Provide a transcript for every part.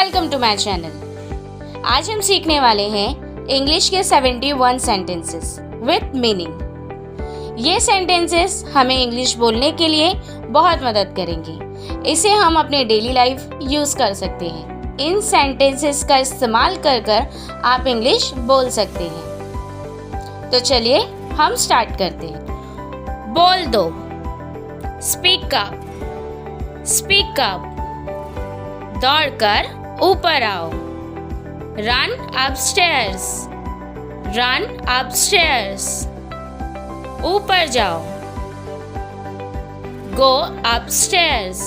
Welcome to my channel. आज हम सीखने वाले हैं इंग्लिश के 71 सेंटेंसेस विथ मीनिंग। ये सेंटेंसेस हमें इंग्लिश बोलने के लिए बहुत मदद करेंगे। इसे हम अपने डेली लाइफ यूज कर सकते हैं। इन सेंटेंसेस का इस्तेमाल कर कर आप इंग्लिश बोल सकते हैं। तो चलिए हम स्टार्ट करते हैं। बोल दो, स्पीक अप, स्पीक अप। दौड़कर ऊपर आओ, रन अपस्टेयर्स, रन अपस्टेयर्स। ऊपर जाओ, गो अपस्टेयर्स,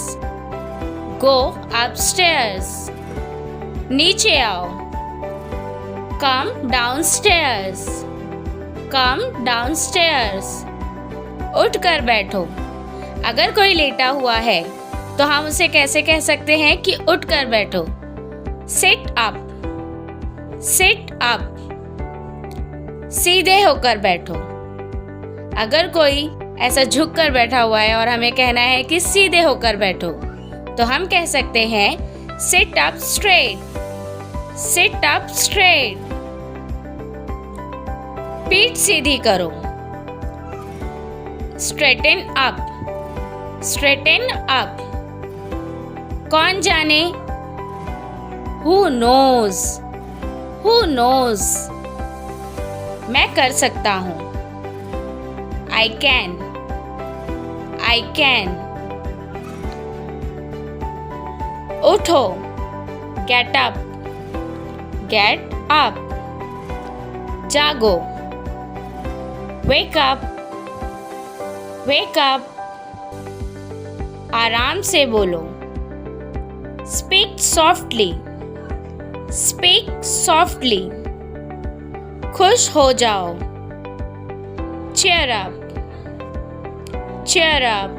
गो अपस्टेयर्स। नीचे आओ, कम डाउनस्टेयर्स, कम डाउनस्टेयर्स। उठकर बैठो। अगर कोई लेटा हुआ है तो हम उसे कैसे कह सकते हैं कि उठकर बैठो? Sit up, sit up. सीधे होकर बैठो। अगर कोई ऐसा झुक कर बैठा हुआ है और हमें कहना है कि सीधे होकर बैठो, तो हम कह सकते हैं sit up straight, sit up straight. पीठ सीधी करो, स्ट्रेटन अप, स्ट्रेटन अप। कौन जाने? Who knows? Who knows? मैं कर सकता हूँ। I can, I can। उठो, get up, get up। जागो, wake up, wake up। आराम से बोलो, speak softly, speak softly। खुश हो जाओ, cheer up, cheer up।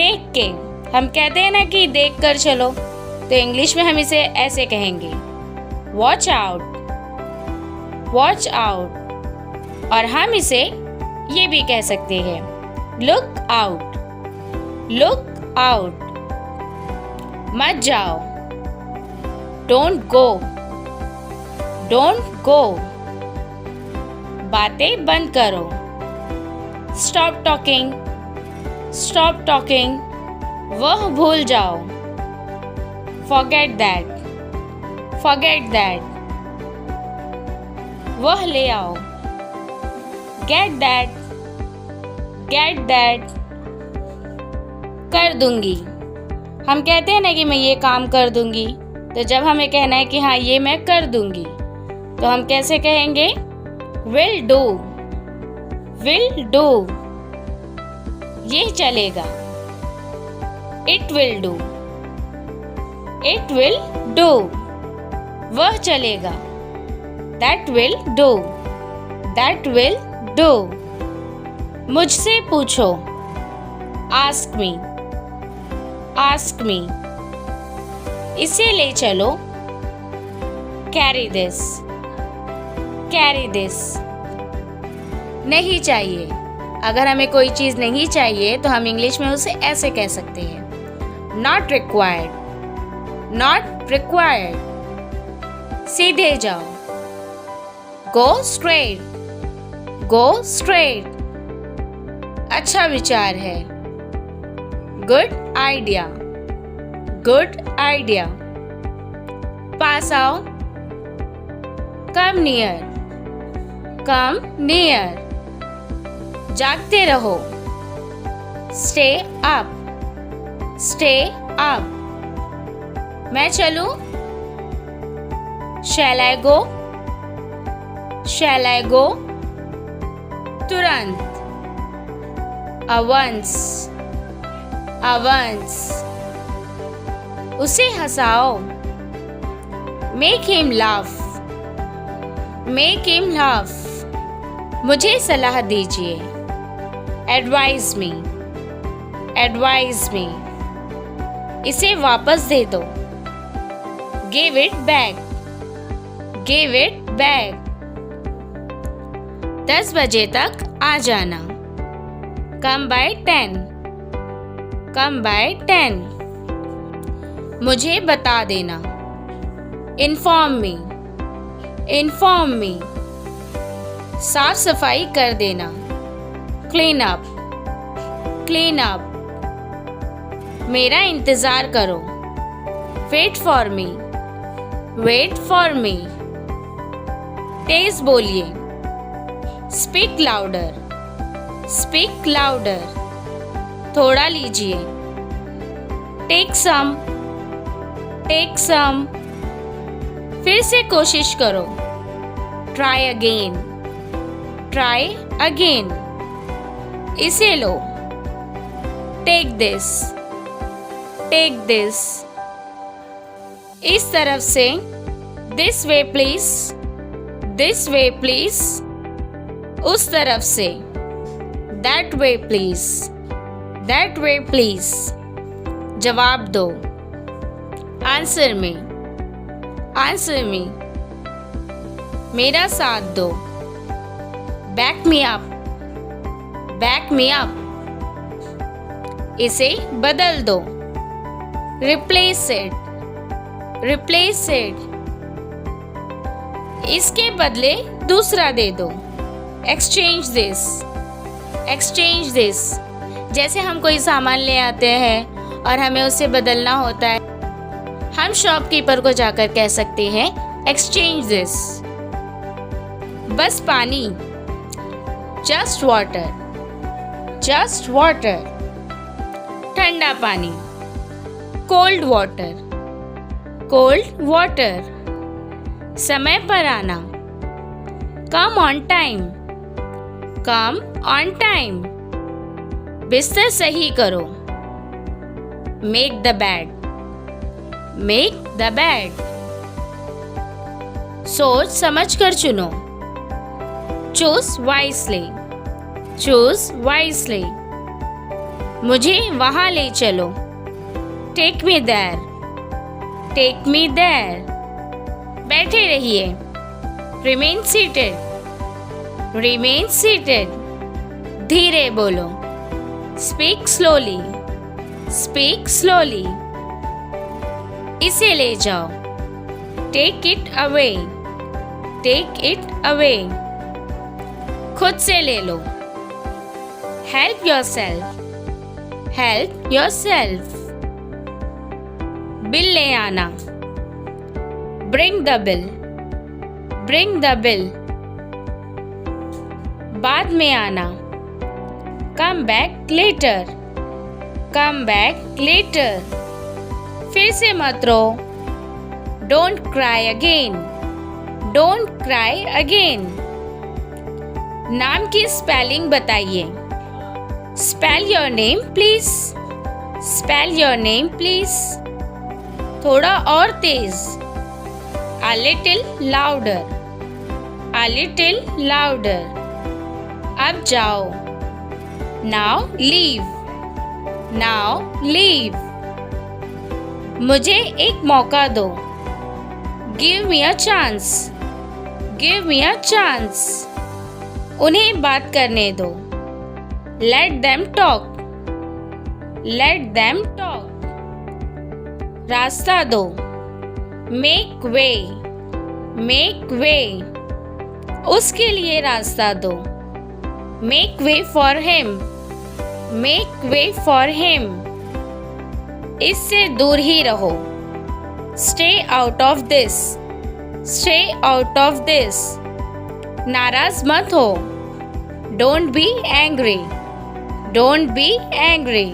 देख के, हम कहते हैं ना कि देख कर चलो, तो इंग्लिश में हम इसे ऐसे कहेंगे watch out, watch out। और हम इसे ये भी कह सकते हैं look out, look out। मत जाओ, डोंट गो, डोंट गो। बातें बंद करो, स्टॉप टॉकिंग, स्टॉप टॉकिंग। वह भूल जाओ, फॉरगेट दैट, फॉरगेट दैट। वह ले आओ, गेट दैट, गेट दैट। कर दूंगी। हम कहते हैं ना कि मैं ये काम कर दूंगी, तो जब हमें कहना है कि हाँ ये मैं कर दूंगी, तो हम कैसे कहेंगे? Will do, will do. ये चलेगा, it will do, it will do. वह चलेगा, that will do, that will do. मुझसे पूछो, आस्क मी, आस्क मी। इसे ले चलो, कैरी दिस, कैरी दिस। नहीं चाहिए। अगर हमें कोई चीज़ नहीं चाहिए तो हम इंग्लिश में उसे ऐसे कह सकते हैं नॉट रिक्वायर्ड, नॉट रिक्वायर्ड। सीधे जाओ, गो स्ट्रेट, गो स्ट्रेट। अच्छा विचार है, गुड आइडिया, गुड आइडिया। पास आओ, कम नियर, कम नियर। जागते रहो, स्टे अप, स्टे अप। मैं चलूं? शैल आई गो, शैल आई गो? तुरंत, अवंस, अवंस। उसे हंसाओ, make him laugh, make him laugh. मुझे सलाह दीजिए, एडवाइज मी, एडवाइज मी। इसे वापस दे दो, give it back, give it back. 10 बजे तक आ जाना, कम बाय 10, कम बाय 10। मुझे बता देना, इन्फॉर्म मी, इन्फॉर्म मी। साफ सफाई कर देना, क्लीन अप, क्लीन अप। मेरा इंतज़ार करो, wait for me, wait for me. तेज बोलिए, स्पीक लाउडर, स्पीक लाउडर। थोड़ा लीजिए, टेक सम, टेक सम। फिर से कोशिश करो, ट्राई अगेन, ट्राई अगेन। इसे लो, टेक दिस, टेक दिस। इस तरफ से, this way please, this way please. उस तरफ से, that way please, that way please. जवाब दो, आंसर मी, आंसर मी। मेरा साथ दो, back me up, back me up. इसे बदल दो, रिप्लेस इट, रिप्लेस इट। इसके बदले दूसरा दे दो, एक्सचेंज दिस, एक्सचेंज दिस। जैसे हम कोई सामान ले आते हैं और हमें उसे बदलना होता है, हम शॉपकीपर को जाकर कह सकते हैं एक्सचेंज दिस। बस पानी, जस्ट वाटर, जस्ट वाटर। ठंडा पानी, कोल्ड वाटर, कोल्ड वाटर। समय पर आना, come on time, come on time. बिस्तर सही करो, make the bed, make the bed. सोच समझ कर चुनो, चूज वाइसली, चूज वाइसली। मुझे वहां ले चलो, take me there, take me there. बैठे रहिए, रिमेन सीटेड, रिमेन सीटेड। धीरे बोलो, स्पीक स्लोली, स्पीक स्लोली। इसे ले जाओ, take it away, take it away. खुद से ले लो, help yourself, help yourself. Bill ले आना, bring the bill, bring the bill. बाद में आना, come back later, come back later. फिर से मत रो, don't cry again, don't cry again. नाम की स्पेलिंग बताइए, spell your name please, spell your name please. थोड़ा और तेज, a little louder, a little louder। अब जाओ, now leave, now leave। मुझे एक मौका दो, give me a chance, give me a chance। उन्हें बात करने दो, let them talk, let them talk। रास्ता दो, make way, make way। उसके लिए रास्ता दो, make way for him, make way for him। इससे दूर ही रहो, stay out of this, stay out of this। नाराज मत हो, don't be angry, don't be angry।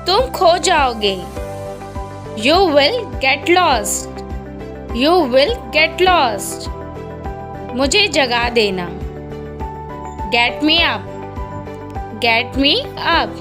तुम खो जाओगे, you will get lost, you will get lost। मुझे जगा देना, get me up, get me up।